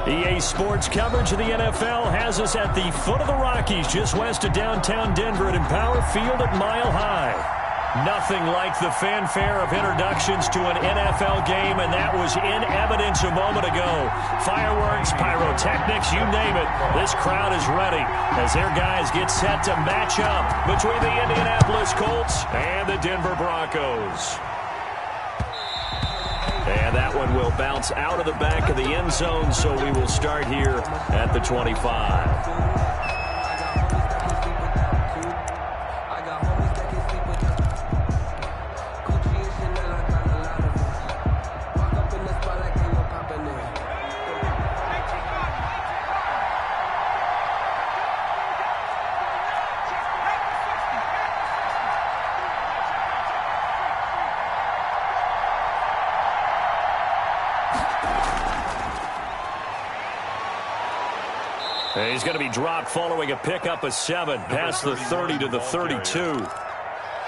EA Sports coverage of the NFL has us at the foot of the Rockies, just west of downtown Denver at Empower Field at Mile High. Nothing like the fanfare of introductions to an NFL game, and that was in evidence a moment ago. Fireworks, pyrotechnics, you name it. This crowd is ready as their guys get set to match up between the Indianapolis Colts and the Denver Broncos. And that one will bounce out of the back of the end zone, so we will start here at the 25. He's going to be dropped following a pickup of 7 past the 30 to the 32.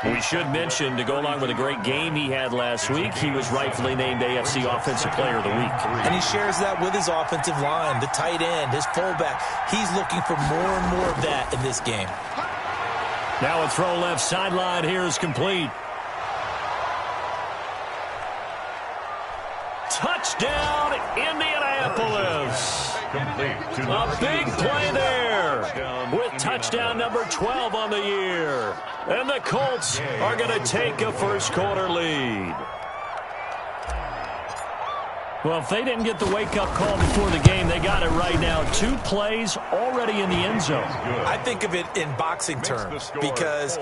We should mention, to go along with a great game he had last week, he was rightfully named AFC Offensive Player of the Week. And he shares that with his offensive line, the tight end, his fullback. He's looking for more and more of that in this game. Now a throw left sideline here is complete. Touchdown, Indianapolis. A big play there with touchdown number 12 on the year. And the Colts are going to take a first quarter lead. Well, if they didn't get the wake-up call before the game, they got it right now. 2 plays already in the end zone. I think of it in boxing terms because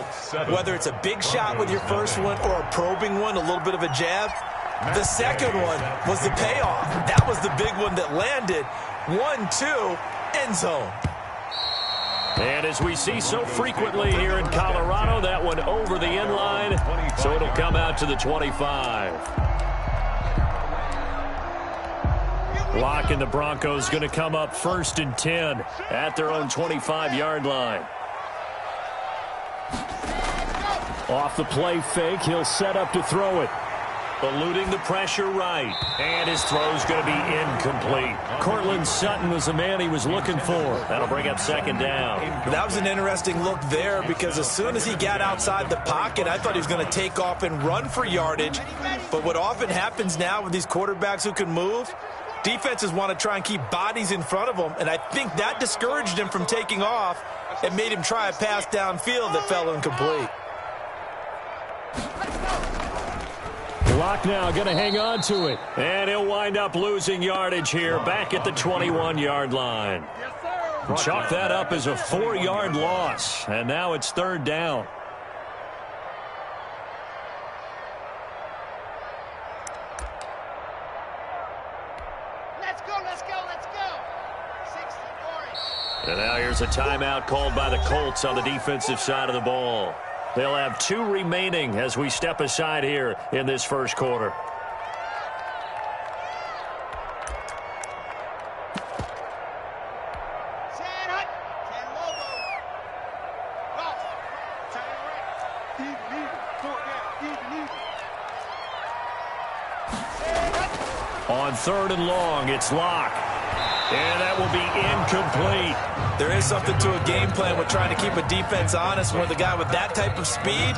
whether it's a big shot with your first one or a probing one, a little bit of a jab, the second one was the payoff. That was the big one that landed. 1-2, end zone. And as we see so frequently here in Colorado, that one over the end line, so it'll come out to the 25. Locke and the Broncos going to come up 1st and 10 at their own 25-yard line. Off the play fake, he'll set up to throw it. Eluding the pressure right. And his throw's going to be incomplete. Cortland Sutton was the man he was looking for. That'll bring up 2nd down. That was an interesting look there because as soon as he got outside the pocket, I thought he was going to take off and run for yardage. But what often happens now with these quarterbacks who can move, defenses want to try and keep bodies in front of them. And I think that discouraged him from taking off and made him try a pass downfield that fell incomplete. Locke now going to hang on to it. And he'll wind up losing yardage here back at the 21-yard line. Chalk that up as a 4-yard loss. And now it's 3rd down. Let's go, let's go, let's go. 60-40. And now here's a timeout called by the Colts on the defensive side of the ball. They'll have 2 remaining as we step aside here in this first quarter. On 3rd and long, it's Locke. And that will be incomplete. There is something to a game plan with trying to keep a defense honest when the guy with that type of speed,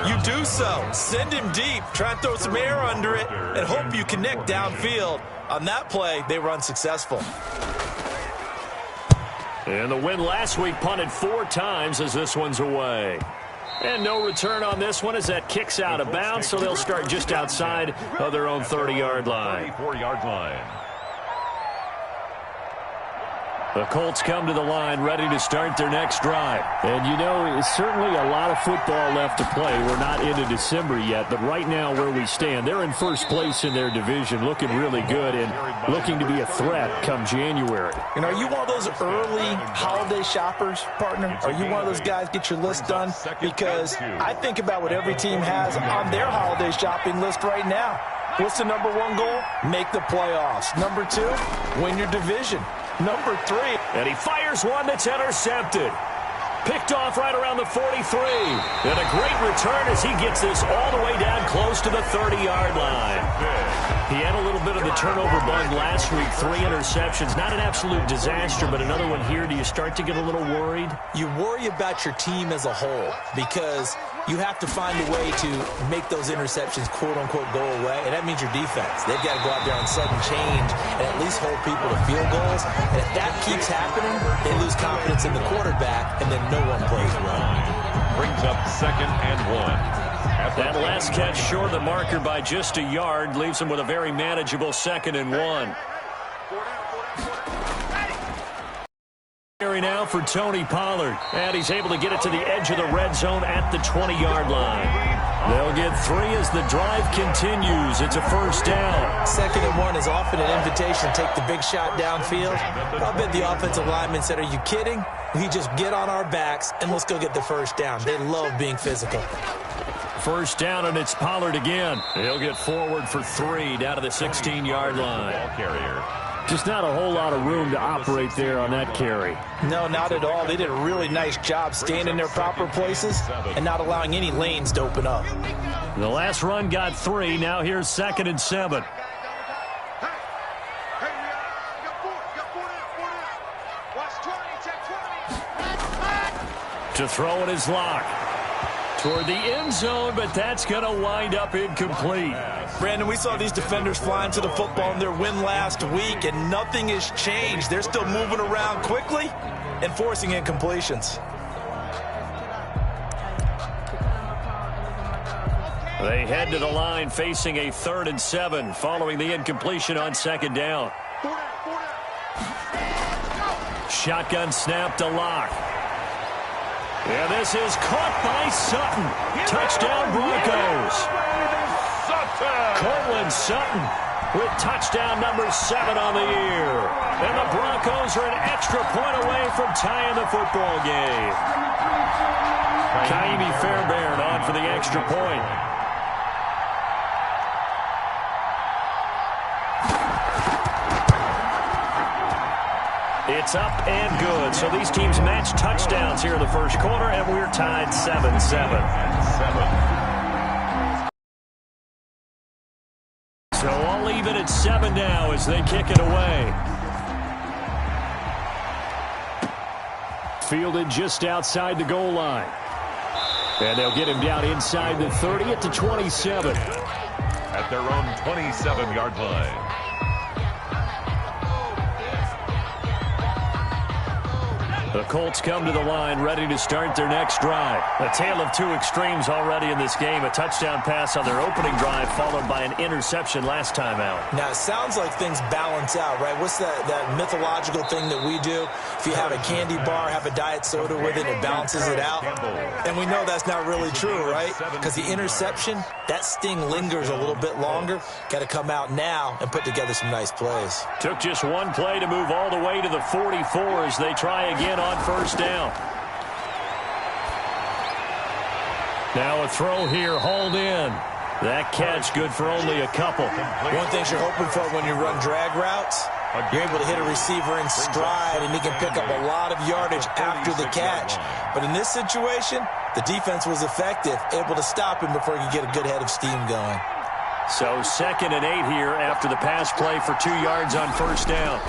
you do so. Send him deep, try and throw some air under it, and hope you connect downfield. On that play, they were unsuccessful. And the win last week punted 4 times as this one's away. And no return on this one as that kicks out of bounds, so they'll start just outside of their own 30-yard line. 34-yard line. The Colts come to the line ready to start their next drive. And, you know, it's certainly a lot of football left to play. We're not into December yet, but right now where we stand, they're in first place in their division, looking really good and looking to be a threat come January. And are you one of those early holiday shoppers, partner? Are you one of those guys get your list done? Because I think about what every team has on their holiday shopping list right now. What's the number 1 goal? Make the playoffs. Number 2, win your division. Number 3. And he fires one that's intercepted. Picked off right around the 43. And a great return as he gets this all the way down close to the 30-yard line. He had a little bit of the turnover bug last week, 3 interceptions. Not an absolute disaster, but another one here. Do you start to get a little worried? You worry about your team as a whole because you have to find a way to make those interceptions, quote-unquote, go away, and that means your defense. They've got to go out there on sudden change and at least hold people to field goals. And if that keeps happening, they lose confidence in the quarterback, and then no one plays well. Brings up 2nd and 1. That last catch short of the marker by just a yard leaves him with a very manageable 2nd and 1. Carry now for Tony Pollard, and he's able to get it to the edge of the red zone at the 20-yard line. They'll get 3 as the drive continues. It's a first down. 2nd and 1 is often an invitation to take the big shot downfield. I bet the offensive lineman said, "Are you kidding? We just get on our backs and let's go get the first down." They love being physical. First down, and it's Pollard again. He'll get forward for 3 down to the 16-yard line. Ball carrier. Just not a whole lot of room to operate there on that carry. No, not at all. They did a really nice job staying in their proper places and not allowing any lanes to open up. The last run got 3. Now here's 2nd and 7. To throw it is Locke. Toward the end zone, but that's going to wind up incomplete. Brandon, we saw these defenders flying to the football in their win last week, and nothing has changed. They're still moving around quickly and forcing incompletions. They head to the line facing a 3rd and 7 following the incompletion on 2nd down. Shotgun snap to Locke. Yeah, this is caught by Sutton. Touchdown Broncos. Cortland Sutton with touchdown number 7 on the year. And the Broncos are an extra point away from tying the football game. Kaimi Fairbairn on for the extra point. It's up and good. So these teams match touchdowns here in the first quarter, and we're tied 7-7. So all even at 7 now as they kick it away. Fielded just outside the goal line. And they'll get him down inside the 30 at the 27. At their own 27-yard line. The Colts come to the line ready to start their next drive. A tale of 2 extremes already in this game. A touchdown pass on their opening drive followed by an interception last time out. Now, it sounds like things balance out, right? What's that mythological thing that we do? If you have a candy bar, have a diet soda with it, it balances it out. And we know that's not really true, right? Because the interception, that sting lingers a little bit longer. Got to come out now and put together some nice plays. Took just 1 play to move all the way to the 44 as they try again on first down. Now a throw here, hauled in. That catch good for only a couple. One thing you're hoping for when you run drag routes, you're able to hit a receiver in stride and he can pick up a lot of yardage after the catch. But in this situation, the defense was effective, able to stop him before he could get a good head of steam going. So 2nd and 8 here after the pass play for 2 yards on first down.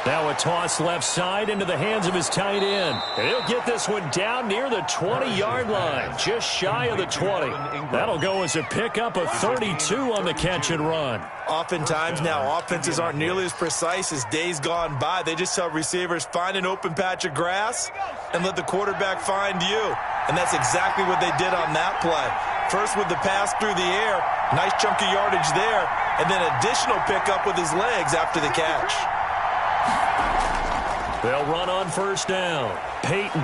Now a toss left side into the hands of his tight end. And he'll get this one down near the 20-yard line, just shy of the 20. That'll go as a pickup of 32 on the catch and run. Oftentimes now, offenses aren't nearly as precise as days gone by. They just tell receivers, find an open patch of grass and let the quarterback find you. And that's exactly what they did on that play. First with the pass through the air, nice chunk of yardage there, and then additional pickup with his legs after the catch. They'll run on first down. Peyton.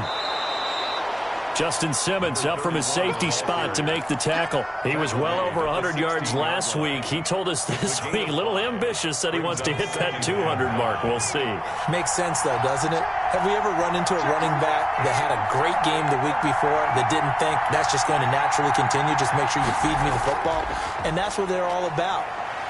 Justin Simmons up from his safety spot to make the tackle. He was well over 100 yards last week. He told us this week, a little ambitious, said he wants to hit that 200 mark. We'll see. Makes sense, though, doesn't it? Have we ever run into a running back that had a great game the week before that didn't think that's just going to naturally continue? Just make sure you feed me the football. And that's what they're all about.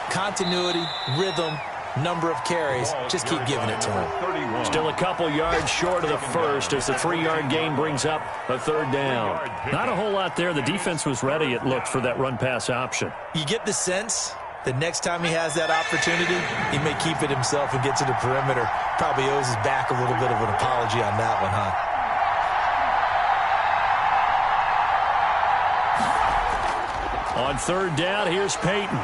Continuity, rhythm, number of carries. Just keep giving it to him. Still a couple yards short of the first as the 3-yard gain brings up a third down. Not a whole lot there. The defense was ready, it looked, for that run-pass option. You get the sense that next time he has that opportunity, he may keep it himself and get to the perimeter. Probably owes his back a little bit of an apology on that one, huh? On third down, here's Peyton.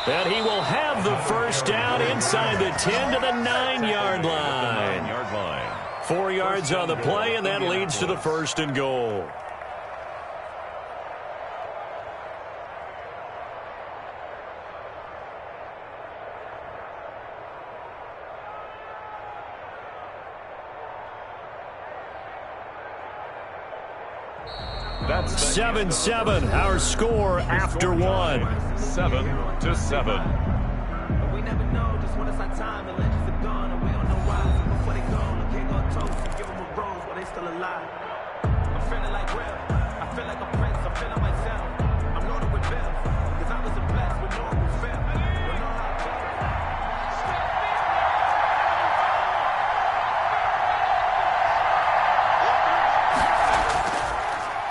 And he will have the first down inside the 10 to the 9-yard line. 4 yards on the play, and that leads to the 1st and goal. That's 7-7, our score after 1. 7-7. We never know just when it's our time. The legends are gone, and we don't know why. So before they go, look, can't go toast. Give them a rose while they still alive. I'm feeling like real. I feel like a prince. I'm feeling myself. I'm loaded with bills. Because I was a blessed with no one who failed.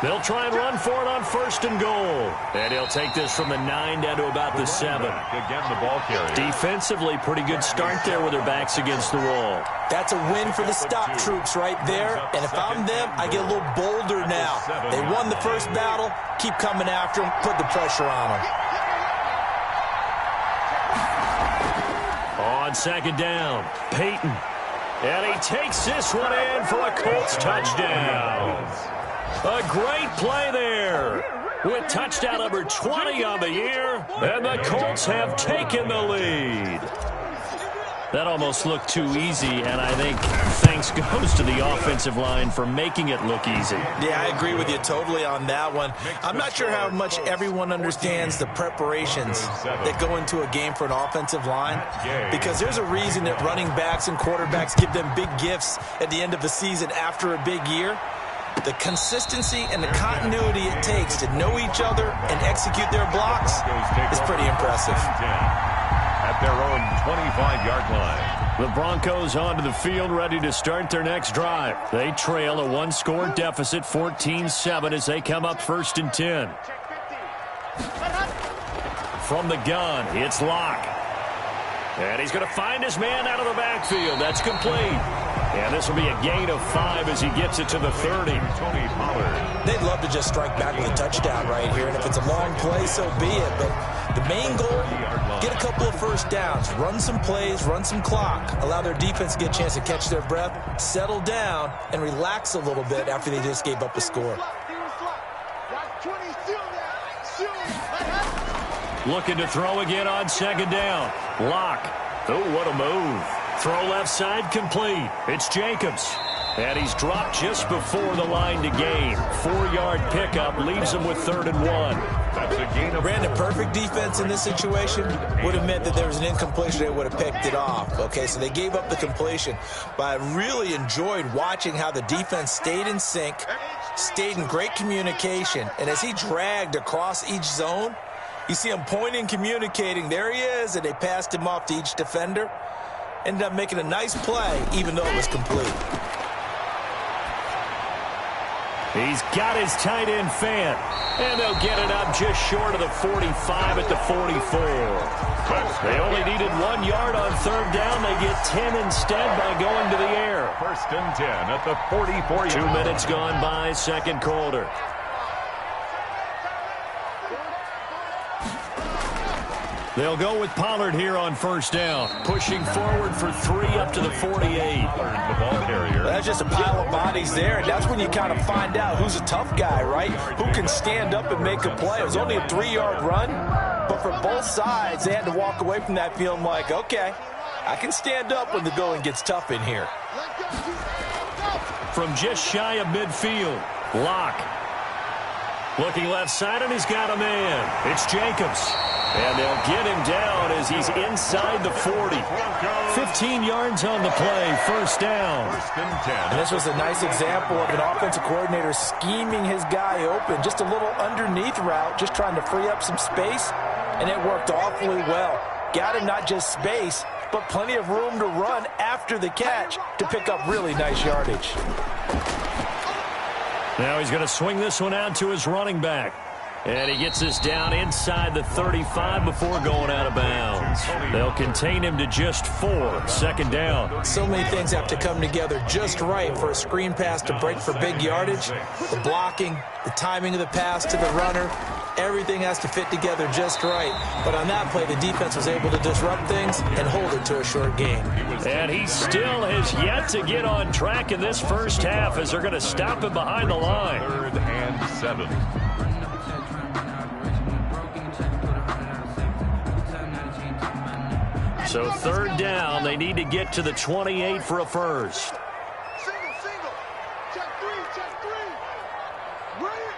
They'll try and run for it on 1st and goal. And he'll take this from the 9 down to about the 7. Again, the ball carrier. Defensively, pretty good start there with their backs against the wall. That's a win for the stop troops right there. And if I'm them, I get a little bolder now. They won the first battle. Keep coming after them. Put the pressure on them. On 2nd down, Peyton. And he takes this one in for a Colts touchdown. A great play there with touchdown number 20 on the year, and the Colts have taken the lead. That almost looked too easy, and I think thanks goes to the offensive line for making it look easy. Yeah, I agree with you totally on that one. I'm not sure how much everyone understands the preparations that go into a game for an offensive line, because there's a reason that running backs and quarterbacks give them big gifts at the end of the season after a big year. The consistency and the continuity it takes to know each other and execute their blocks is pretty impressive. At their own 25-yard line. The Broncos onto the field, ready to start their next drive. They trail a 1-score deficit, 14-7, as they come up 1st and 10. From the gun, it's Locke. And he's going to find his man out of the backfield. That's complete. And this will be a gain of 5 as he gets it to the 30. Tony Pollard. They'd love to just strike back with a touchdown right here, and if it's a long play, so be it. But the main goal, get a couple of first downs, run some plays, run some clock, allow their defense to get a chance to catch their breath, settle down, and relax a little bit after they just gave up a score. Looking to throw again on 2nd down. Locke. Oh, what a move. Throw left side complete. It's Jacobs. And he's dropped just before the line to gain. 4-yard pickup leaves him with 3rd and 1. That's a gain of Brandon, perfect defense in this situation would have meant that there was an incompletion. They would have picked it off. Okay, so they gave up the completion. But I really enjoyed watching how the defense stayed in sync, stayed in great communication. And as he dragged across each zone, you see him pointing, communicating. There he is, and they passed him off to each defender. Ended up making a nice play, even though it was complete. He's got his tight end fan. And they'll get it up just short of the 45 at the 44. They only needed 1 yard on 3rd down. They get 10 instead by going to the air. 1st and 10 at the 44. 2 minutes gone by, 2nd quarter. They'll go with Pollard here on 1st down. Pushing forward for 3 up to the 48. The ball carrier. That's just a pile of bodies there, and that's when you kind of find out who's a tough guy, right? Who can stand up and make a play. It was only a 3-yard run, but for both sides, they had to walk away from that feeling like, okay, I can stand up when the going gets tough in here. From just shy of midfield, Locke. Looking left side, and he's got a man. It's Jacobs. And they'll get him down as he's inside the 40. 15 yards on the play, 1st down. 1st and 10. And this was a nice example of an offensive coordinator scheming his guy open. Just a little underneath route, just trying to free up some space. and it worked awfully well. Got him not just space, but plenty of room to run after the catch to pick up really nice yardage. Now he's going to swing this one out to his running back. And he gets this down inside the 35 before going out of bounds. They'll contain him to just 4. Second down. So many things have to come together just right for a screen pass to break for big yardage. The blocking, the timing of the pass to the runner, everything has to fit together just right. But on that play, the defense was able to disrupt things and hold it to a short gain. And he still has yet to get on track in this first half as they're going to stop him behind the line. 3rd and 7. So 3rd down, they need to get to the 28 for a first. Single. Check three. Ready.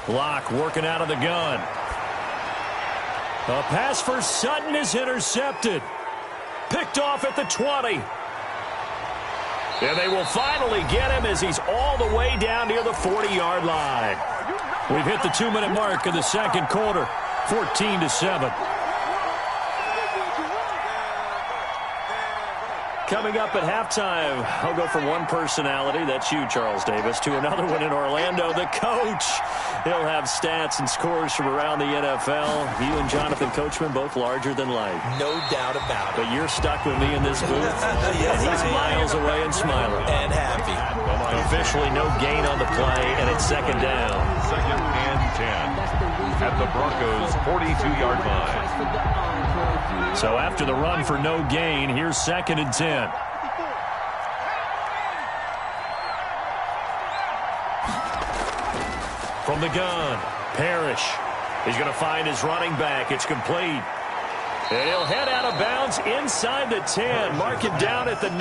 Block working out of the gun. A pass for Sutton is intercepted. Picked off at the 20. And they will finally get him as he's all the way down near the 40-yard line. We've hit the 2-minute mark in the second quarter, 14-7. Coming up at halftime, I'll go from one personality, that's you, Charles Davis, to another one in Orlando, the coach. He'll have stats and scores from around the NFL. You and Jonathan Coachman, both larger than life. No doubt about it. But you're stuck with me in this booth, Yes, and he's miles away and smiling. And happy. Officially no gain on the play, and it's second down. 2nd and 10. At the Broncos' 42-yard line. So after the run for no gain, here's 2nd and 10. From the gun, Parrish. He's going to find his running back. It's complete. And he'll head out of bounds inside the 10. Mark him down at the 9.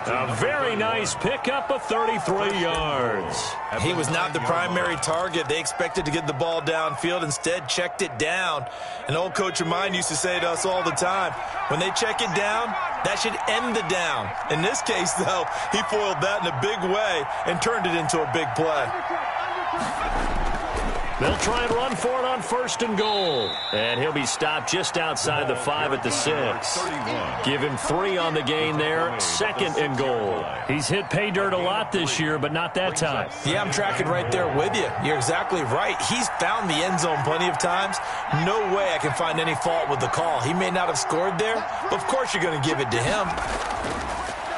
A very nice pickup of 33 yards. He was not the primary target. They expected to get the ball downfield. Instead, checked it down. An old coach of mine used to say to us all the time, when they check it down, that should end the down. In this case, though, he foiled that in a big way and turned it into a big play. They'll try and run for it on 1st and goal. And he'll be stopped just outside the 5 at the 6. Give him 3 on the gain there. 2nd and goal. He's hit pay dirt a lot this year, but not that time. Yeah, I'm tracking right there with you. You're exactly right. He's found the end zone plenty of times. No way I can find any fault with the call. He may not have scored there, but of course you're going to give it to him.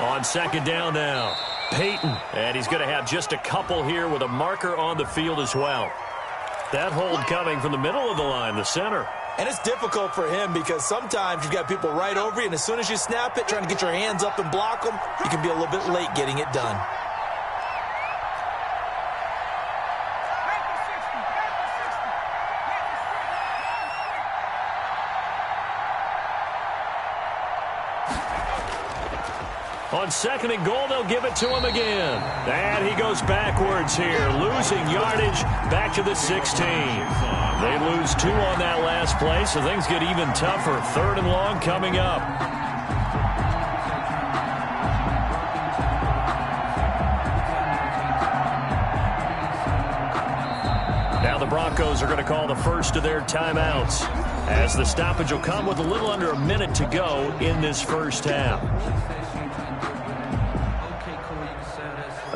On 2nd down now, Peyton. And he's going to have just a couple here with a marker on the field as well. That hold coming from the middle of the line, the center. And it's difficult for him because sometimes you've got people right over you, and as soon as you snap it, trying to get your hands up and block them, you can be a little bit late getting it done. On 2nd and goal, they'll give it to him again. And he goes backwards here, losing yardage back to the 16. They lose 2 on that last play, so things get even tougher. 3rd and long coming up. Now the Broncos are going to call the first of their timeouts, as the stoppage will come with a little under a minute to go in this first half.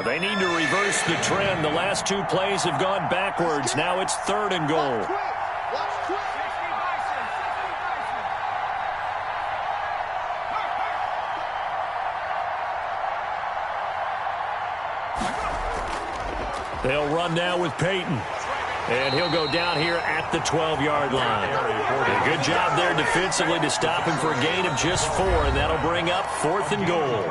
They need to reverse the trend. The last 2 plays have gone backwards. Now it's 3rd and goal. They'll run now with Peyton. And he'll go down here at the 12-yard line. A good job there defensively to stop him for a gain of just 4, and that'll bring up 4th and goal.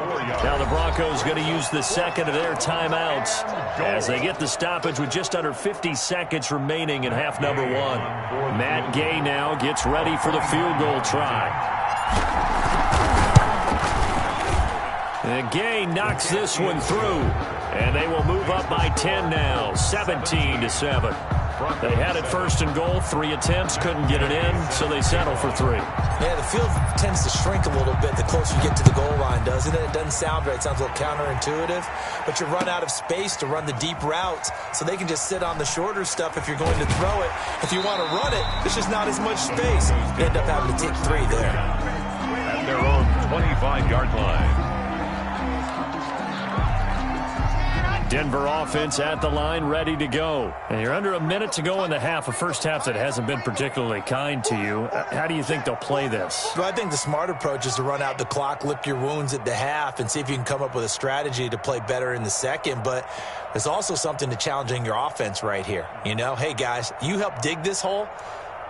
Now the Broncos going to use the 2nd of their timeouts as they get the stoppage with just under 50 seconds remaining in half number 1. Matt Gay now gets ready for the field goal try. And Gay knocks this one through, and they will move up by 10 now, 17-7. They had it first and goal. 3 attempts, couldn't get it in, so they settle for 3. Yeah, the field tends to shrink a little bit the closer you get to the goal line, doesn't it? It doesn't sound right. It sounds a little counterintuitive. But you run out of space to run the deep routes, so they can just sit on the shorter stuff if you're going to throw it. If you want to run it, there's just not as much space. You end up having to take 3 there. At their own 25-yard line. Denver offense at the line, ready to go. And you're under a minute to go in the half, a first half that hasn't been particularly kind to you. How do you think they'll play this? Well, I think the smart approach is to run out the clock, lick your wounds at the half, and see if you can come up with a strategy to play better in the second. But there's also something to challenging your offense right here. You know, hey, guys, you help dig this hole.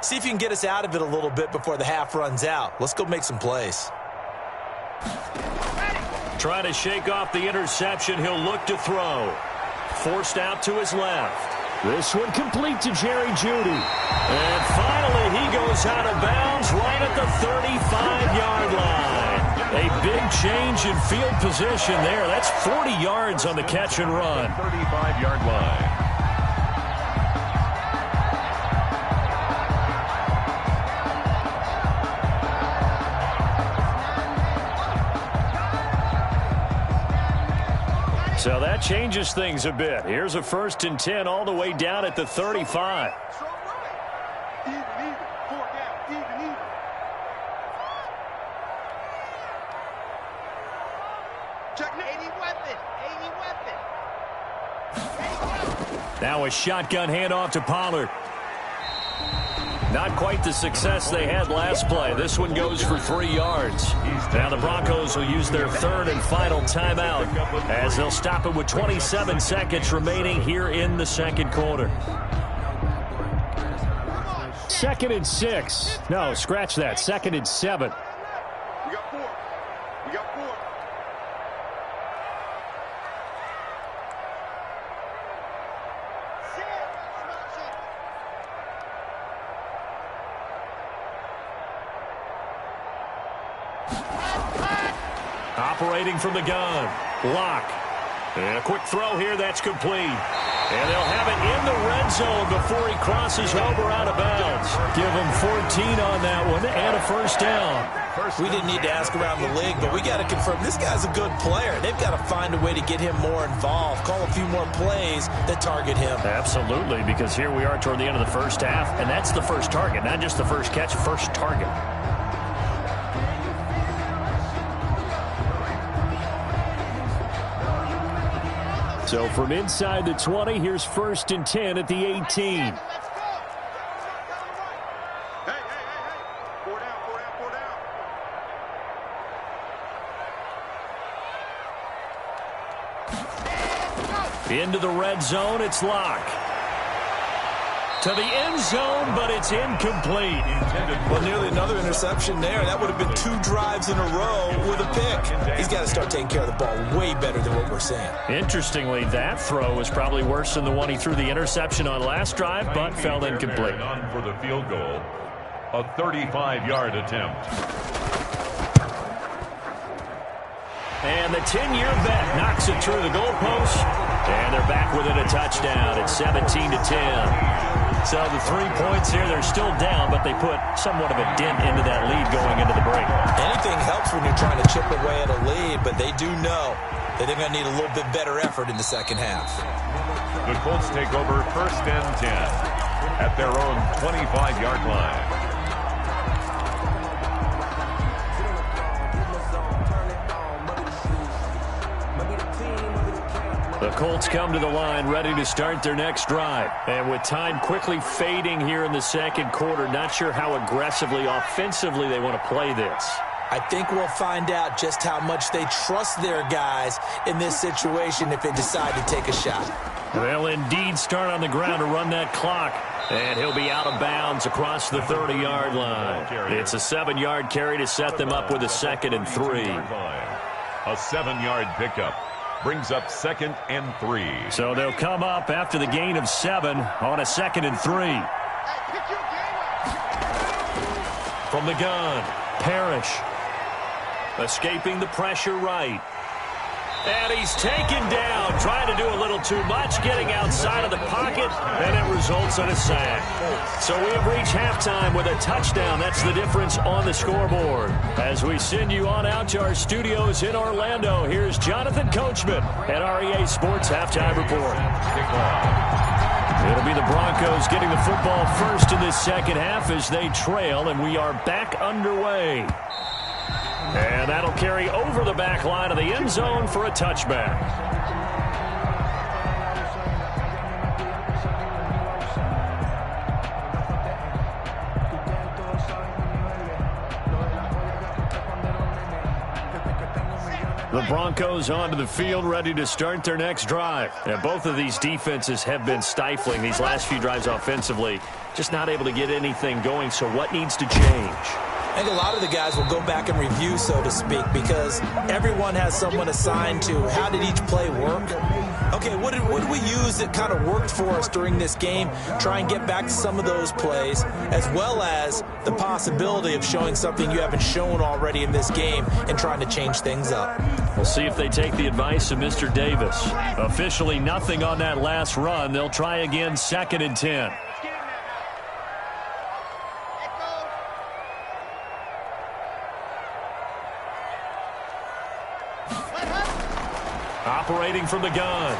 See if you can get us out of it a little bit before the half runs out. Let's go make some plays. Trying to shake off the interception. He'll look to throw. Forced out to his left. This one complete to Jerry Jeudy. And finally, he goes out of bounds right at the 35-yard line. A big change in field position there. That's 40 yards on the catch and run. 35-yard line. So that changes things a bit. Here's a 1st and 10 all the way down at the 35. Now a shotgun handoff to Pollard. Not quite the success they had last play. This one goes for 3 yards. Now the Broncos will use their 3rd and final timeout as they'll stop it with 27 seconds remaining here in the second quarter. 2nd and 6. No, scratch that. 2nd and 7. We got 4. We got 4. Operating from the gun. Lock. And a quick throw here. That's complete. And they'll have it in the red zone before he crosses over out of bounds. Give him 14 on that one and a first down. We didn't need to ask around the league, but we got to confirm this guy's a good player. They've got to find a way to get him more involved, call a few more plays that target him. Absolutely, because here we are toward the end of the first half, and that's the first target, not just the first catch, first target. So from inside the 20, here's 1st and 10 at the 18. Hey. 4 down, 4 down, 4 down. Into the red zone, it's Lock. To the end zone, but it's incomplete. Well, nearly another interception there. That would have been 2 drives in a row with a pick. He's got to start taking care of the ball way better than what we're seeing. Interestingly, that throw was probably worse than the one he threw the interception on last drive, but fell incomplete. On for the field goal, a 35-yard attempt. And the 10-year vet knocks it through the goalpost, and they're back within a touchdown. It's 17-10. So the 3 points here, they're still down, but they put somewhat of a dent into that lead going into the break. Anything helps when you're trying to chip away at a lead, but they do know that they're going to need a little bit better effort in the second half. The Colts take over 1st and 10 at their own 25-yard line. The Colts come to the line ready to start their next drive. And with time quickly fading here in the second quarter, not sure how aggressively, offensively they want to play this. I think we'll find out just how much they trust their guys in this situation if they decide to take a shot. They'll indeed start on the ground to run that clock. And he'll be out of bounds across the 30-yard line. It's a 7-yard carry to set them up with a 2nd and 3. A 7-yard pickup brings up 2nd and 3. So they'll come up after the gain of 7 on a 2nd and 3. From the gun, Parrish. Escaping the pressure right. And he's taken down, trying to do a little little too much, getting outside of the pocket, and it results in a sack. So we have reached halftime with a touchdown. That's the difference on the scoreboard. As we send you on out to our studios in Orlando, here's Jonathan Coachman at REA Sports Halftime Report. It'll be the Broncos getting the football first in this second half as they trail, and we are back underway. And that'll carry over the back line of the end zone for a touchback. The Broncos onto the field, ready to start their next drive. And both of these defenses have been stifling these last few drives offensively. Just not able to get anything going, so what needs to change? I think a lot of the guys will go back and review, so to speak, because everyone has someone assigned to how did each play work. Okay, what did we use that kind of worked for us during this game? Try and get back to some of those plays, as well as the possibility of showing something you haven't shown already in this game and trying to change things up. We'll see if they take the advice of Mr. Davis. Officially nothing on that last run. They'll try again, 2nd and 10. Operating from the gun.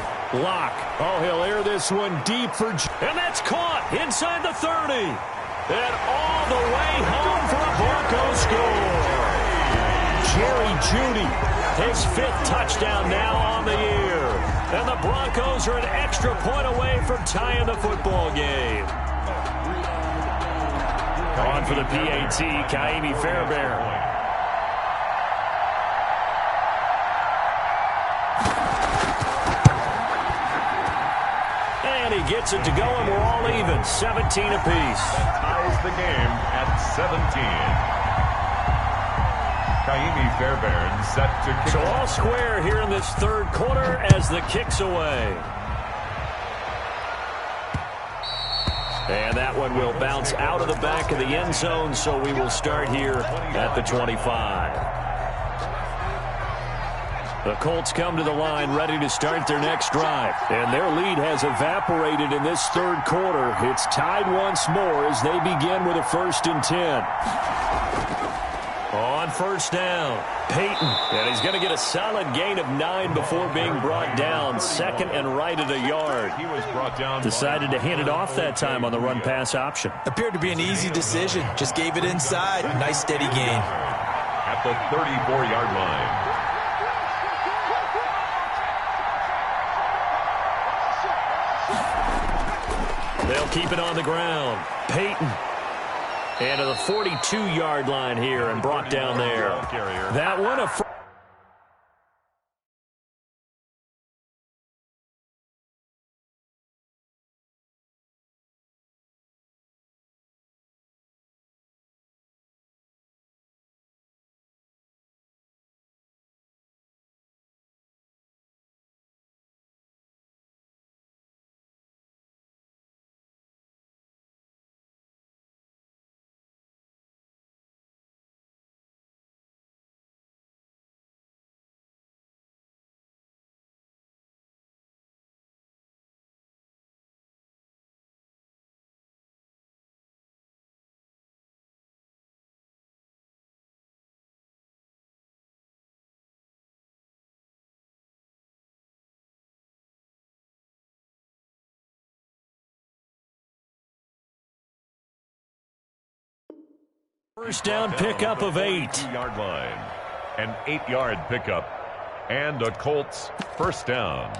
Lock. Oh, he'll air this one deep for... And that's caught inside the 30. And all the way home for a Broncos score. Jerry Jeudy, his 5th touchdown now on the year. And the Broncos are an extra point away from tying the football game. On for the PAT, Ka'imi Fairbairn. And he gets it to go, and we're all even, 17 apiece. Ties the game at 17. Ka'imi Fairbairn set to kick. So all square here in this third quarter as the kick's away. And that one will bounce out of the back of the end zone, so we will start here at the 25. The Colts come to the line ready to start their next drive. And their lead has evaporated in this third quarter. It's tied once more as they begin with a 1st and 10. On first down, Peyton. And he's going to get a solid gain of 9 before being brought down. 2nd and right at a yard. He was brought down. Decided to hand it off that time on the run-pass option. Appeared to be an easy decision. Just gave it inside. Nice steady gain. At the 34-yard line. They'll keep it on the ground. Peyton. And to the 42-yard line here and brought down there. That one a... First down pickup of 8. 2-yard line. An 8-yard pickup. And a Colts first down.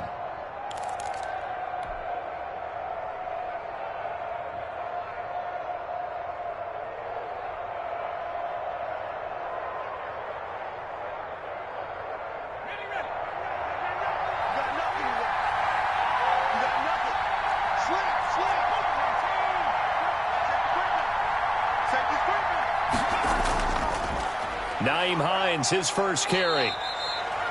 Nyheim Hines, his first carry.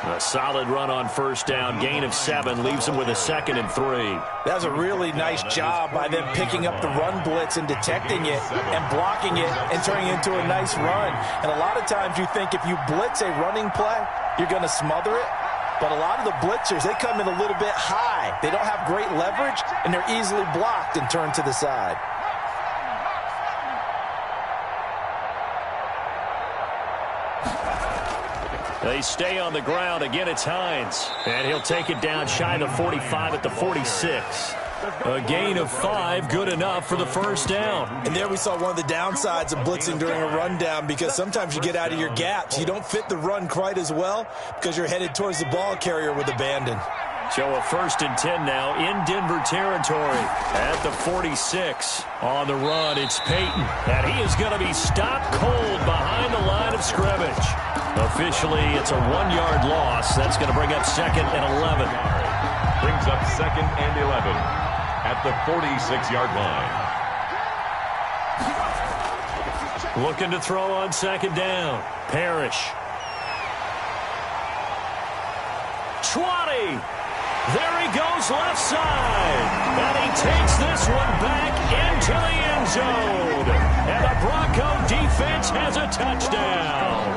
A solid run on first down. Gain of 7 leaves him with a 2nd and 3. That was a really nice job by them picking up the run blitz and detecting it and blocking it and turning it into a nice run. And a lot of times you think if you blitz a running play, you're going to smother it. But a lot of the blitzers, they come in a little bit high. They don't have great leverage, and they're easily blocked and turned to the side. They stay on the ground. Again, it's Hines. And he'll take it down shy of the 45 at the 46. A gain of 5, good enough for the first down. And there we saw one of the downsides of blitzing during a rundown, because sometimes you get out of your gaps. You don't fit the run quite as well because you're headed towards the ball carrier with abandon. So a 1st and 10 now in Denver territory at the 46. On the run, it's Payton. And he is going to be stopped cold behind the line of scrimmage. Officially, it's a 1-yard loss. That's going to bring up 2nd and 11. Brings up 2nd and 11 at the 46-yard line. Looking to throw on 2nd down. Parrish. 20. There he goes left side. And he takes this one back into the end zone. And the Bronco defense has a touchdown.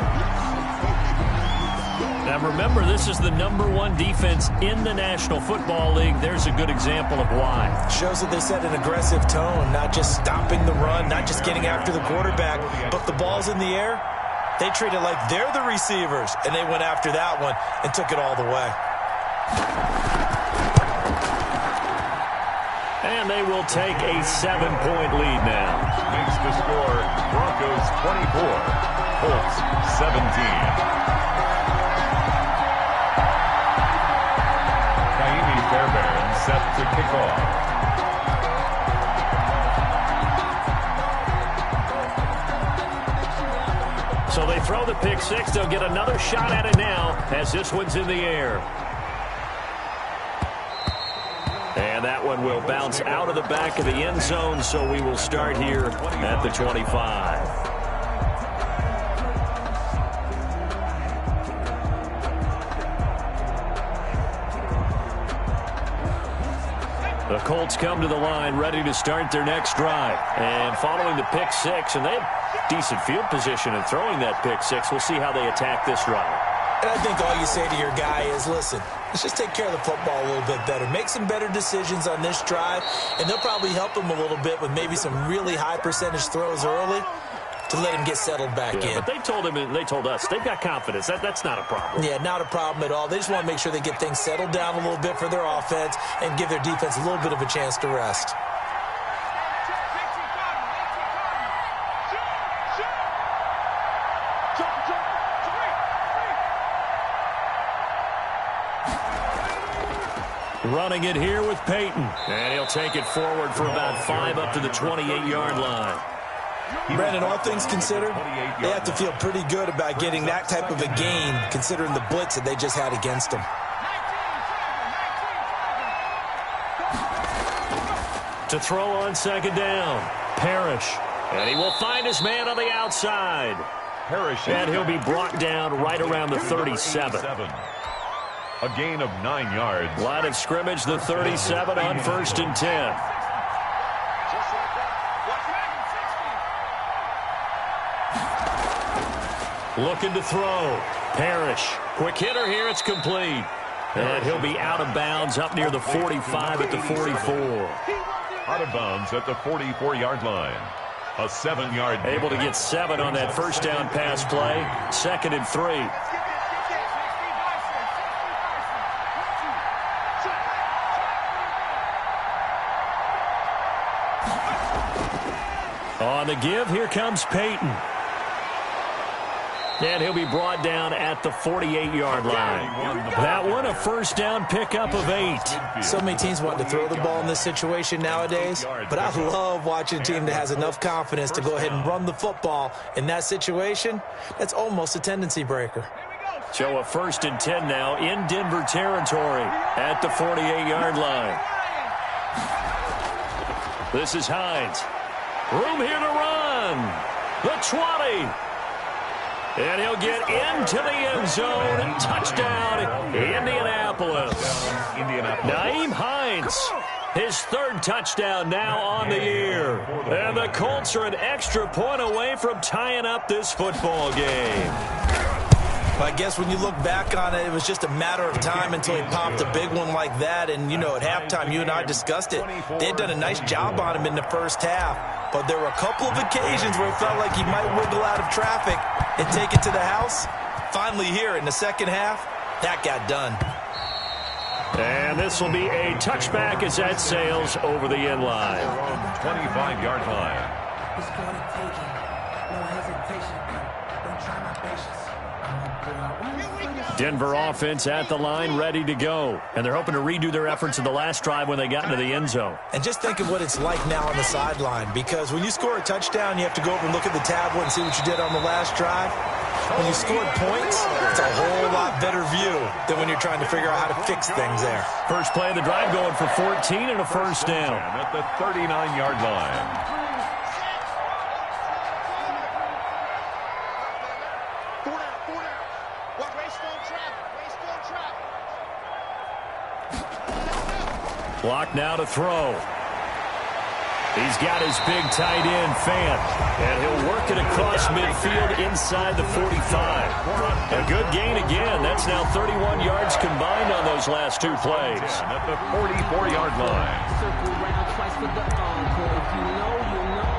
Now remember, this is the #1 defense in the National Football League. There's a good example of why. Shows that they set an aggressive tone, not just stopping the run, not just getting after the quarterback, but the ball's in the air. They treat it like they're the receivers, and they went after that one and took it all the way. And they will take a 7-point lead now. Makes the score Broncos 24, Colts 17. Fairbairn set to kick off. So they throw the pick six. They'll get another shot at it now as this one's in the air. And that one will bounce out of the back of the end zone, so we will start here at the 25. The Colts come to the line ready to start their next drive. And following the pick six, and they have decent field position in throwing that pick six. We'll see how they attack this drive. And I think all you say to your guy is, listen, let's just take care of the football a little bit better. Make some better decisions on this drive, and they'll probably help him a little bit with maybe some really high percentage throws early to let him get settled back in. But they told him, and they told us, they've got confidence. That's not a problem. Yeah, not a problem at all. They just want to make sure they get things settled down a little bit for their offense and give their defense a little bit of a chance to rest. Running it here with Payton. And he'll take it forward for about 5 up to the 28-yard line. Brandon, all things considered, they have to feel pretty good about getting that type of a gain, considering the blitz that they just had against them. To throw on 2nd down, Parrish. And he will find his man on the outside. Parrish. And he'll be brought down right around the 37. A gain of 9 yards. Line of scrimmage, the 37 on 1st and 10. Looking to throw. Parrish. Quick hitter here. It's complete. And he'll be out of bounds up near the 45 at the 44. Out of bounds at the 44-yard line. A 7-yard. Able to get 7 on that first down pass play. 2nd and 3. On the give, here comes Payton. And he'll be brought down at the 48-yard line. That one, a first down pickup of 8. So many teams want to throw the ball in this situation nowadays, but I love watching a team that has enough confidence to go ahead and run the football. In that situation, that's almost a tendency breaker. So a 1st and 10 now in Denver territory at the 48-yard line. This is Hines. Room here to run. The 20. And he'll get into the end zone. Touchdown, Indianapolis. Nyheim Hines, his 3rd touchdown now on the year. And the Colts are an extra point away from tying up this football game. I guess when you look back on it, it was just a matter of time until he popped a big one like that. And, you know, at halftime, you and I discussed it. They had done a nice job on him in the first half. But there were a couple of occasions where it felt like he might wiggle out of traffic and take it to the house. Finally here in the second half, that got done. And this will be a touchback as that sails over the end line. 25-yard line. It's gonna take it. No hesitation. Don't try my patience. Denver offense at the line, ready to go. And they're hoping to redo their efforts in the last drive when they got into the end zone. And just think of what it's like now on the sideline, because when you score a touchdown, you have to go over and look at the tablet and see what you did on the last drive. When you scored points, it's a whole lot better view than when you're trying to figure out how to fix things there. First play of the drive going for 14 and a first down. At the 39-yard line. Block now to throw. He's got his big tight end, Fant, and he'll work it across midfield inside the 45. A good gain again. That's now 31 yards combined on those last two plays. At the 44-yard line. Circle round twice for the encore. If you know, you know.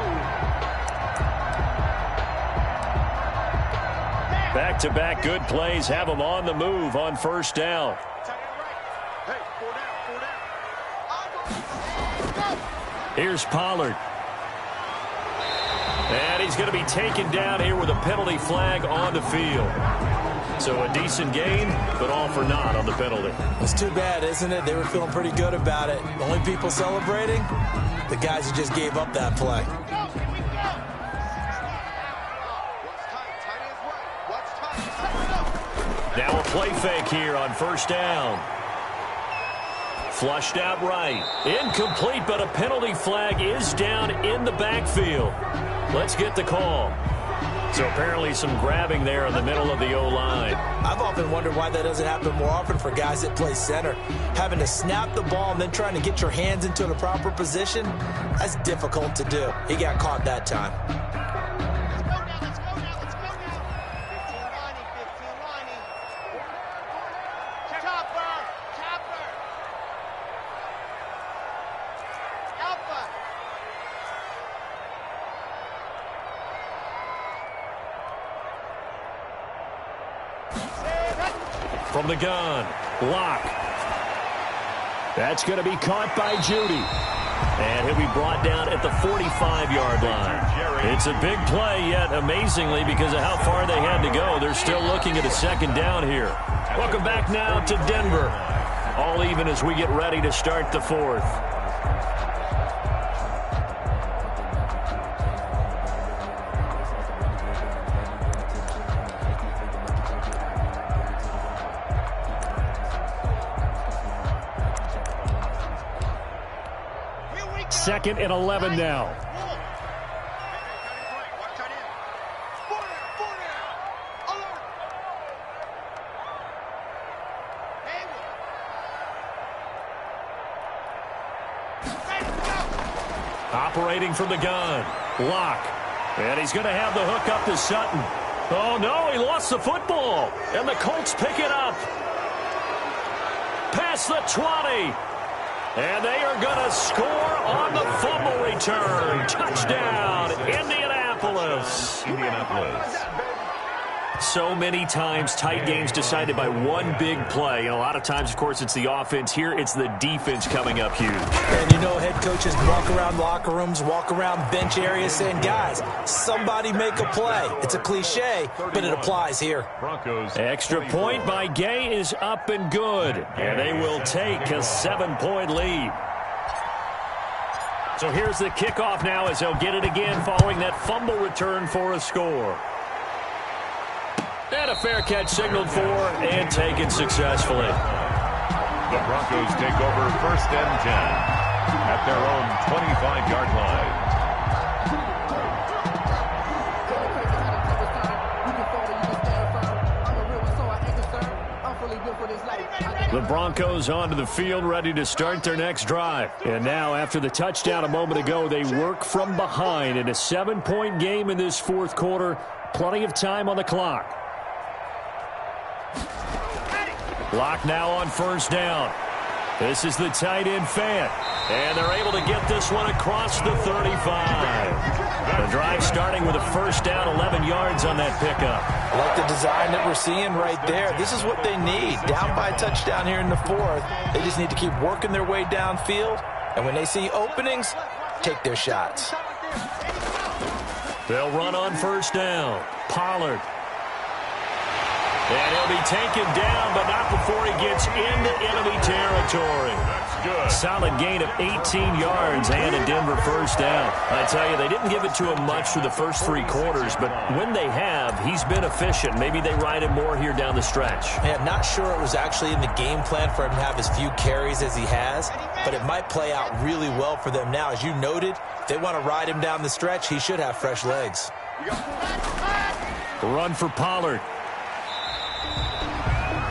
Back-to-back good plays have them on the move on first down. Here's Pollard. And he's going to be taken down here with a penalty flag on the field. So a decent gain, but all for naught on the penalty. It's too bad, isn't it? They were feeling pretty good about it. The only people celebrating, the guys who just gave up that play. Now a play fake here on first down. Flushed out right. Incomplete, but a penalty flag is down in the backfield. Let's get the call. So apparently some grabbing there in the middle of the O-line. I've often wondered why that doesn't happen more often for guys that play center. Having to snap the ball and then trying to get your hands into the proper position, that's difficult to do. He got caught that time. From the gun, Locke. That's going to be caught by Judy. And he'll be brought down at the 45-yard line. It's a big play, yet amazingly, because of how far they had to go, they're still looking at a second down here. Welcome back now to Denver. All even as we get ready to start the fourth. Second and 11 now. Operating from the gun. Locke. And he's going to have the hook up to Sutton. Oh, no, he lost the football. And the Colts pick it up. Past the 20. And they are going to score on the fumble return. Touchdown, Indianapolis. So many times, tight games decided by one big play. And a lot of times, of course, it's the offense. Here, it's the defense coming up huge. And you know, head coaches walk around locker rooms, walk around bench areas saying, guys, somebody make a play. It's a cliche, but it applies here. Extra point by Gay is up and good. And they will take a 7-point lead. So here's the kickoff now as they'll get it again following that fumble return for a score. And a fair catch signaled for and taken successfully. The Broncos take over first and 10 at their own 25-yard line. The Broncos onto the field, ready to start their next drive. And now, after the touchdown a moment ago, they work from behind in a 7-point game in this fourth quarter. Plenty of time on the clock. Clock now on first down. This is the tight end Fant. And they're able to get this one across the 35. The drive starting with a first down, 11 yards on that pickup. I like the design that we're seeing right there. This is what they need. Down by a touchdown here in the fourth. They just need to keep working their way downfield. And when they see openings, take their shots. They'll run on first down. Pollard. And he'll be taken down, but not before he gets into enemy territory. That's good. Solid gain of 18 yards and a Denver first down. I tell you, they didn't give it to him much for the first 3 quarters, but when they have, he's been efficient. Maybe they ride him more here down the stretch. Yeah, not sure it was actually in the game plan for him to have as few carries as he has, but it might play out really well for them now. As you noted, if they want to ride him down the stretch, he should have fresh legs. The run for Pollard.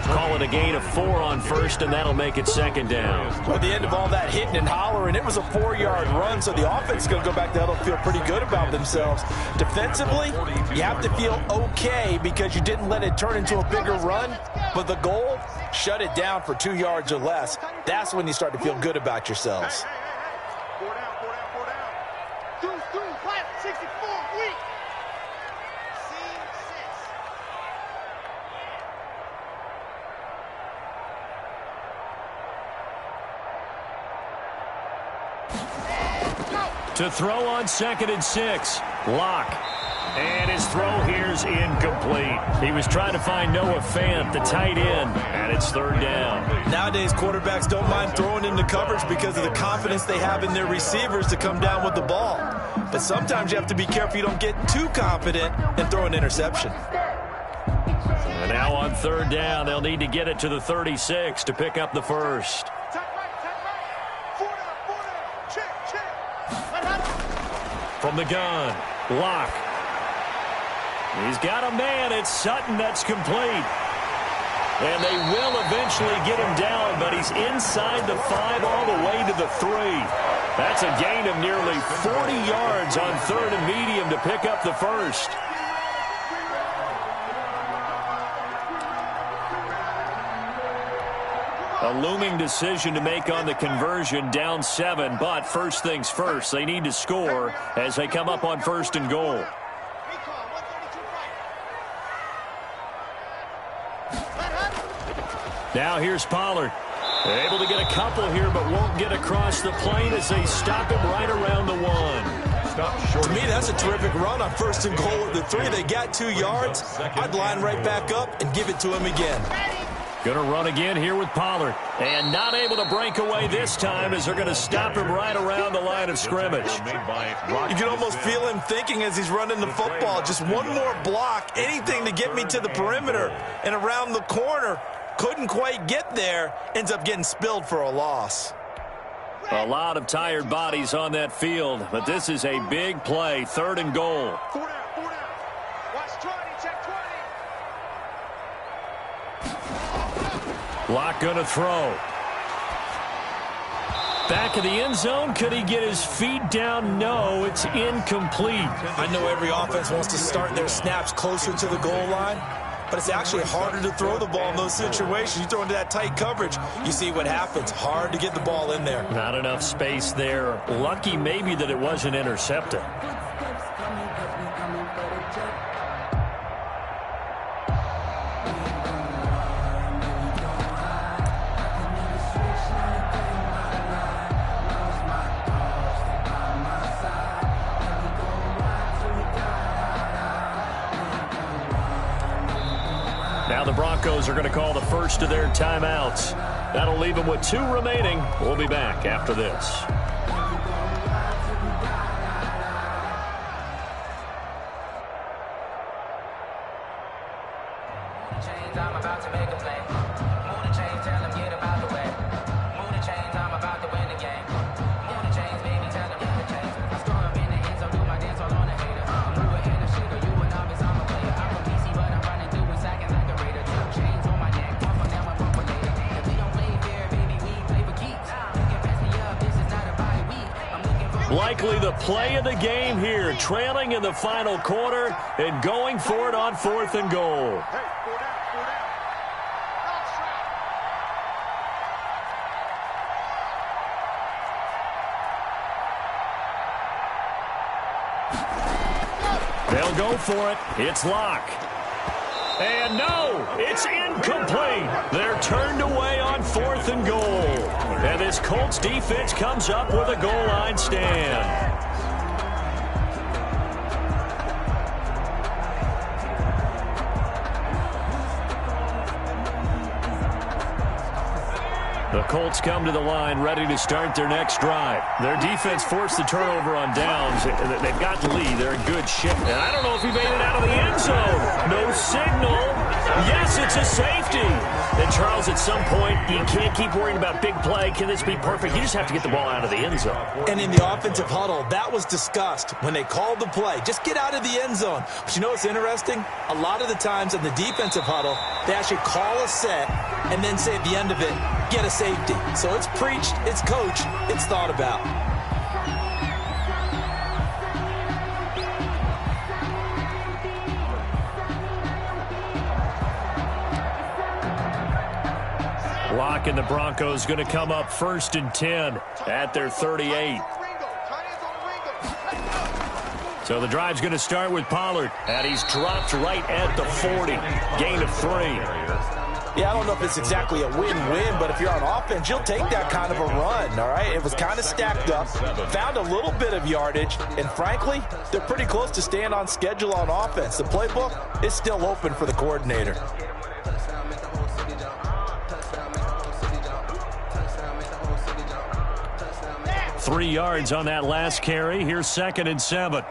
Call it a gain of 4 on first, and that'll make it second down. Well, at the end of all that hitting and hollering, it was a 4-yard run, so the offense is going to go back to huddle, feel pretty good about themselves. Defensively, you have to feel okay because you didn't let it turn into a bigger run, but the goal, shut it down for 2 yards or less. That's when you start to feel good about yourselves. To throw on 2nd and 6. Locke. And his throw here's incomplete. He was trying to find Noah Fant, the tight end, and it's 3rd down. Nowadays, quarterbacks don't mind throwing into coverage because of the confidence they have in their receivers to come down with the ball. But sometimes you have to be careful you don't get too confident and throw an interception. And now on 3rd down, they'll need to get it to the 36 to pick up the first. From the gun, Locke. He's got a man. It's Sutton. That's complete. And they will eventually get him down, but he's inside the 5 all the way to the 3. That's a gain of nearly 40 yards on 3rd and medium to pick up the first. A looming decision to make on the conversion, down 7, but first things first, they need to score as they come up on 1st and goal. Now here's Pollard. Able to get a couple here, but won't get across the plane as they stop him right around the 1. Stop short. To me, that's a terrific run on 1st and goal at the 3. They got 2 yards. I'd line right back up and give it to him again. Going to run again here with Pollard. And not able to break away this time as they're going to stop him right around the line of scrimmage. You can almost feel him thinking as he's running the football. Just one more block, anything to get me to the perimeter and around the corner. Couldn't quite get there. Ends up getting spilled for a loss. A lot of tired bodies on that field, but this is a big play. 3rd and goal. Locke going to throw. Back of the end zone. Could he get his feet down? No, it's incomplete. I know every offense wants to start their snaps closer to the goal line, but it's actually harder to throw the ball in those situations. You throw into that tight coverage, you see what happens. Hard to get the ball in there. Not enough space there. Lucky maybe that it wasn't intercepted. Now the Broncos are going to call the first of their timeouts. That'll leave them with 2 remaining. We'll be back after this. I'm about to make a play. Move the chains, tell them get about the way. Move the chains, I'm about to win the game. Move the chains, baby, tell them get the chains. I score up in the end zone, do my dance all on the hater. Move it in the shaker, you a novice, I'm a player. I'm from PC, but I'm running through and sacking like a raider. 2 chains on my neck, one for them, one for later. If we don't play fair, baby, we play for keeps. You can pass me up, this is not a bye week. I'm looking for Likely the play of the game here, trailing in the final quarter and going for it on 4th and goal. They'll go for it. It's Locke. And no, it's incomplete. They're turned away on 4th and goal. And this Colts defense comes up with a goal line stand. The Colts come to the line ready to start their next drive. Their defense forced the turnover on downs. They've got the lead. They're in good shape. And I don't know if he made it out of the end zone. No signal. Yes, it's a safety. And Charles, at some point, you can't keep worrying about big play. Can this be perfect? You just have to get the ball out of the end zone. And in the offensive huddle, that was discussed when they called the play. Just get out of the end zone. But you know what's interesting? A lot of the times in the defensive huddle, they actually call a set and then say at the end of it, get a safety. So it's preached, it's coached, it's thought about. Locke and the Broncos going to come up 1st and 10 at their 38. So the drive's going to start with Pollard, and he's dropped right at the 40. Gain of 3. Yeah, I don't know if it's exactly a win-win, but if you're on offense, you'll take that kind of a run, all right? It was kind of stacked up, found a little bit of yardage, and frankly, they're pretty close to staying on schedule on offense. The playbook is still open for the coordinator. Three yards on that last carry. Here's 2nd and 7.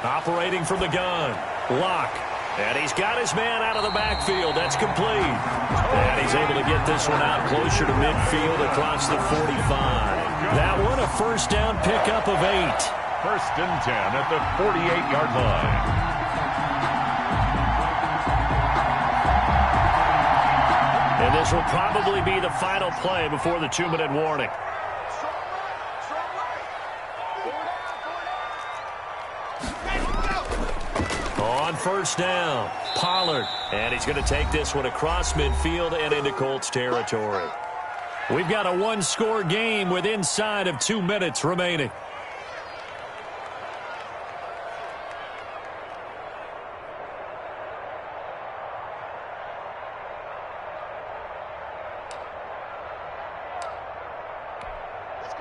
Operating from the gun, Locke. And he's got his man out of the backfield. That's complete. And he's able to get this one out closer to midfield across the 45. That one a first down pickup of 8. 1st and 10 at the 48-yard line. And this will probably be the final play before the 2-minute warning. On 1st down, Pollard. And he's going to take this one across midfield and into Colts territory. We've got a one-score game with inside of 2 minutes remaining.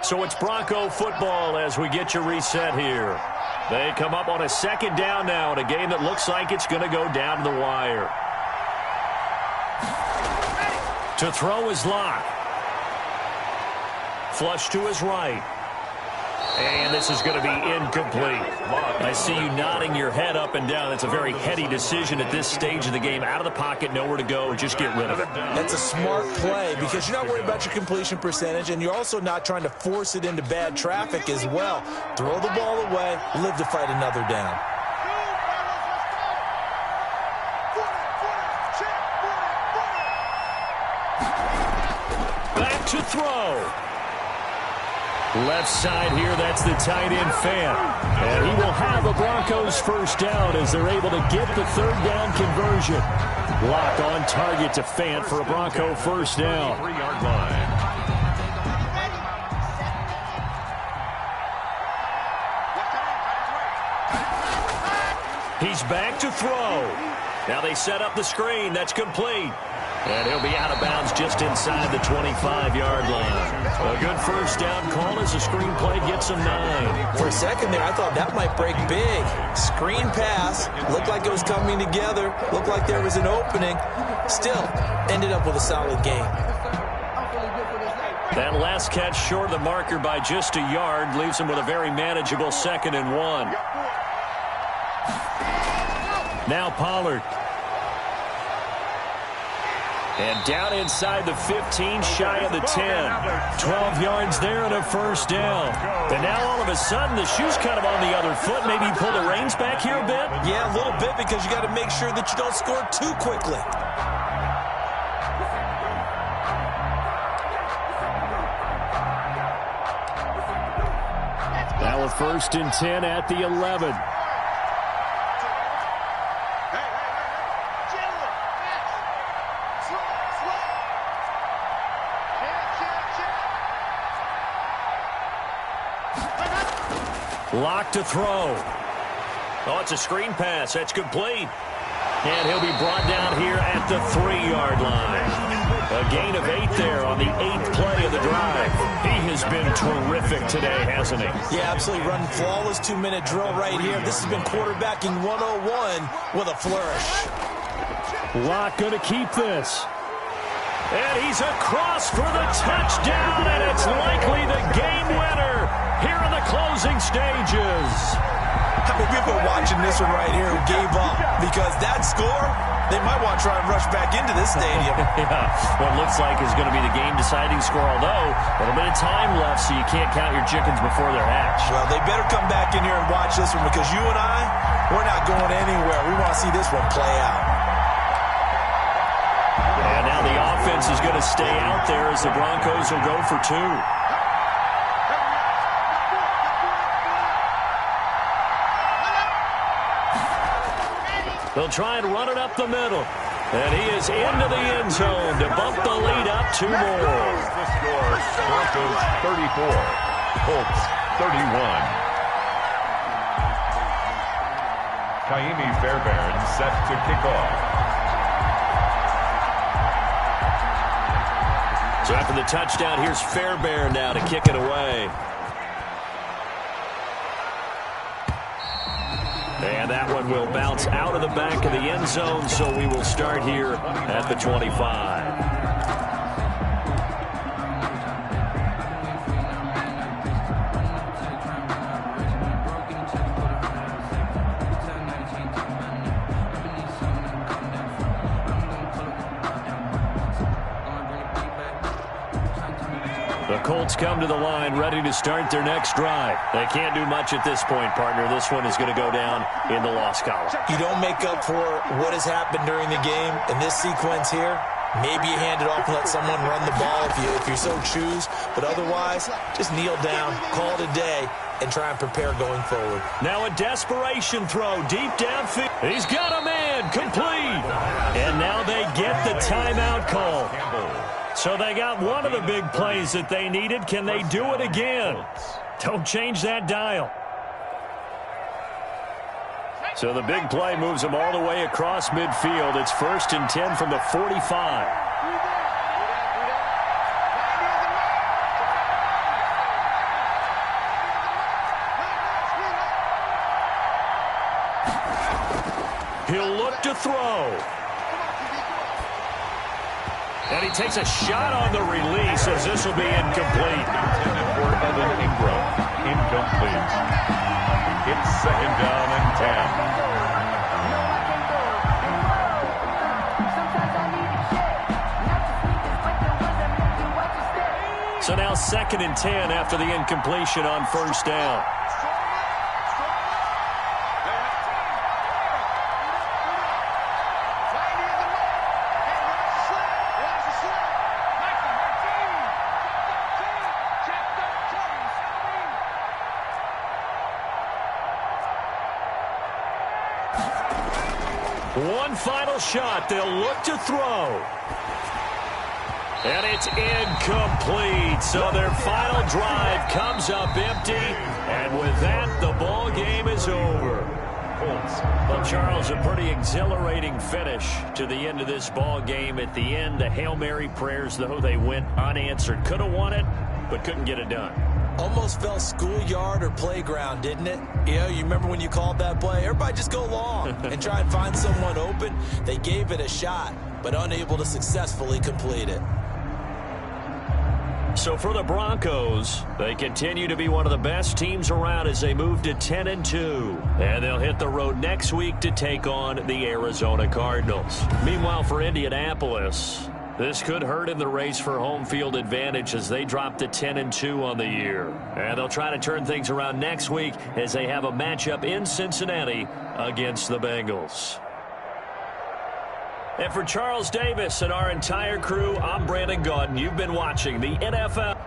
So it's Bronco football as we get you reset here. They come up on a 2nd down now in a game that looks like it's going to go down to the wire. To throw is Locke. Flush to his right. And this is going to be incomplete. I see you nodding your head up and down. That's a very heady decision at this stage of the game. Out of the pocket, nowhere to go. Just get rid of it. That's a smart play because you're not worried about your completion percentage, and you're also not trying to force it into bad traffic as well. Throw the ball away, live to fight another down. Back to throw. Left side here, that's the tight end Fant. And he will have a Broncos first down as they're able to get the 3rd down conversion. Lock on target to Fant for a Bronco first down. 3-yard line. He's back to throw. Now they set up the screen. That's complete. And he'll be out of bounds just inside the 25-yard line. A good first down call as the screen play gets him 9. For a second there, I thought that might break big. Screen pass. Looked like it was coming together. Looked like there was an opening. Still, ended up with a solid game. That last catch short of the marker by just a yard leaves him with a very manageable 2nd and 1. Now Pollard. And down inside the 15, shy of the 10. 12 yards there and a first down. And now all of a sudden the shoe's kind of on the other foot. Maybe you pull the reins back here a bit? Yeah, a little bit because you got to make sure that you don't score too quickly. Now a 1st and 10 at the 11. Lock to throw. Oh, it's a screen pass. That's complete. And he'll be brought down here at the 3-yard line. A gain of 8 there on the 8th play of the drive. He has been terrific today, hasn't he? Yeah, absolutely. Running flawless 2-minute drill right here. This has been quarterbacking 101 with a flourish. Locke going to keep this. And he's across for the touchdown, and it's likely the game winner here in the closing stages. How many people are watching this one right here who gave up? Because that score, they might want to try and rush back into this stadium. Yeah, what looks like is going to be the game-deciding score, although a little bit of time left, so you can't count your chickens before they're hatched. Well, they better come back in here and watch this one, because you and I, we're not going anywhere. We want to see this one play out. And now the offense is going to stay out there as the Broncos will go for 2. They'll try and run it up the middle. And he is into the end zone to bump the lead up 2 more. The score, Broncos 34, Colts 31. Kaimi Fairbairn set to kick off. So after the touchdown, here's Fairbairn now to kick it away. And that one will bounce out of the back of the end zone, so we will start here at the 25. The Colts come to the line ready to start their next drive. They can't do much at this point, partner. This one is going to go down in the loss column. You don't make up for what has happened during the game. In this sequence here, maybe you hand it off and let someone run the ball if you so choose. But otherwise, just kneel down, call it a day, and try and prepare going forward. Now a desperation throw deep downfield. He's got a man, complete. And now they get the timeout call. So they got one of the big plays that they needed. Can they do it again? Don't change that dial. So the big play moves them all the way across midfield. It's 1st and 10 from the 45. He'll look to throw. And he takes a shot on the release as this will be incomplete. Intended for Evan Ingram. Incomplete. It's 2nd down and 10. So now 2nd and 10 after the incompletion on 1st down. One final shot. They'll look to throw. And it's incomplete. So their final drive comes up empty. And with that, the ball game is over. Colts. Well, Charles, a pretty exhilarating finish to the end of this ball game. At the end, the Hail Mary prayers, though, they went unanswered. Could have won it, but couldn't get it done. Almost felt schoolyard or playground, didn't it? You know, you remember when you called that play? Everybody just go long and try and find someone open. They gave it a shot, but unable to successfully complete it. So for the Broncos, they continue to be one of the best teams around as they move to 10-2. And they'll hit the road next week to take on the Arizona Cardinals. Meanwhile, for Indianapolis, this could hurt in the race for home field advantage as they drop to 10-2 on the year. And they'll try to turn things around next week as they have a matchup in Cincinnati against the Bengals. And for Charles Davis and our entire crew, I'm Brandon Gaudin. You've been watching the NFL.